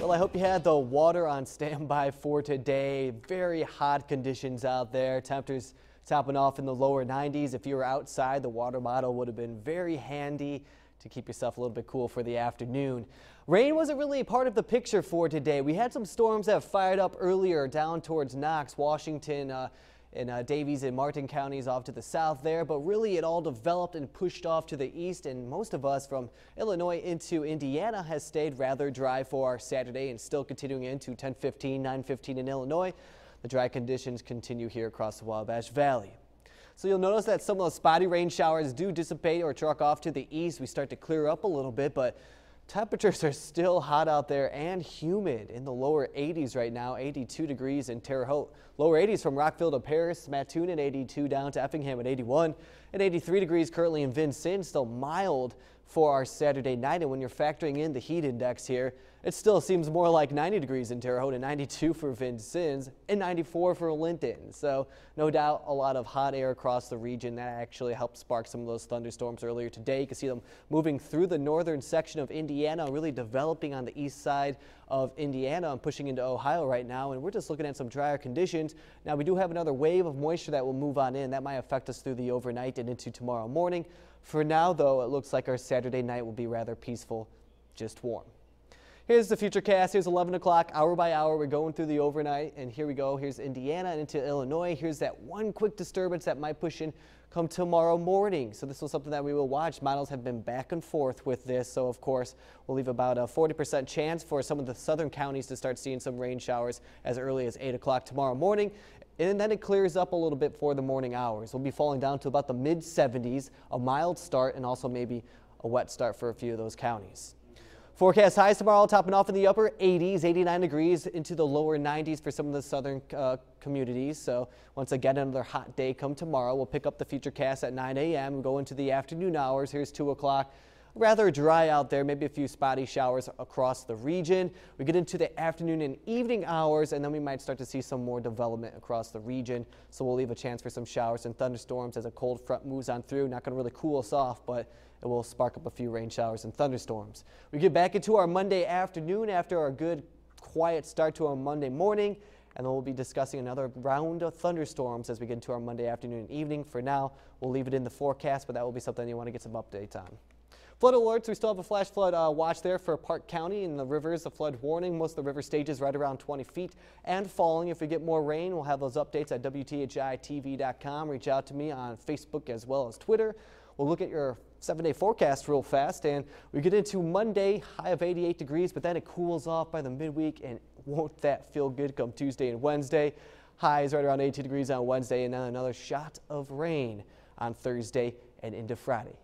Well, I hope you had the water on standby for today. Very hot conditions out there. Temperatures topping off in the lower 90s. If you were outside, the water bottle would have been very handy to keep yourself a little bit cool for the afternoon. Rain wasn't really a part of the picture for today. We had some storms that fired up earlier down towards Knox, Washington, in Davies and Martin counties off to the south there, but really it all developed and pushed off to the east, and most of us from Illinois into Indiana has stayed rather dry for our Saturday and still continuing into 10:15, 9:15 in Illinois. The dry conditions continue here across the Wabash Valley. So you'll notice that some of those spotty rain showers do dissipate or truck off to the east. We start to clear up a little bit, but temperatures are still hot out there and humid in the lower 80s right now, 82 degrees in Terre Haute. Lower 80s from Rockville to Paris, Mattoon at 82, down to Effingham at 81, and 83 degrees currently in Vincennes, still mild for our Saturday night. And when you're factoring in the heat index here, it still seems more like 90 degrees in Terre Haute and 92 for Vincennes and 94 for Linton. So no doubt a lot of hot air across the region. That actually helped spark some of those thunderstorms earlier today. You can see them moving through the northern section of Indiana, really developing on the east side of Indiana and pushing into Ohio right now. And we're just looking at some drier conditions. Now we do have another wave of moisture that will move on in. That might affect us through the overnight and into tomorrow morning. For now, though, it looks like our Saturday night will be rather peaceful, just warm. Here's the futurecast. Here's 11 o'clock, hour by hour. We're going through the overnight, and here we go. Here's Indiana and into Illinois. Here's that one quick disturbance that might push in come tomorrow morning. So this was something that we will watch. Models have been back and forth with this. So, of course, we'll leave about a 40% chance for some of the southern counties to start seeing some rain showers as early as 8 o'clock tomorrow morning. And then it clears up a little bit for the morning hours. We'll be falling down to about the mid-70s, a mild start, and also maybe a wet start for a few of those counties. Forecast highs tomorrow topping off in the upper 80s, 89 degrees into the lower 90s for some of the southern communities. So once again, another hot day come tomorrow. We'll pick up the futurecast at 9 a.m. and go into the afternoon hours. Here's 2 o'clock. Rather dry out there, maybe a few spotty showers across the region. We get into the afternoon and evening hours, and then we might start to see some more development across the region. So we'll leave a chance for some showers and thunderstorms as a cold front moves on through. Not going to really cool us off, but it will spark up a few rain showers and thunderstorms. We get back into our Monday afternoon after our good quiet start to our Monday morning, and then we'll be discussing another round of thunderstorms as we get into our Monday afternoon and evening. For now, we'll leave it in the forecast, but that will be something you want to get some updates on. Flood alerts, we still have a flash flood watch there for Park County and the rivers, a flood warning. Most of the river stages right around 20 feet and falling. If we get more rain, we'll have those updates at WTHI-TV.com. Reach out to me on Facebook as well as Twitter. We'll look at your 7-day forecast real fast, and we get into Monday, high of 88 degrees, but then it cools off by the midweek, and won't that feel good come Tuesday and Wednesday. Highs right around 82 degrees on Wednesday, and then another shot of rain on Thursday and into Friday.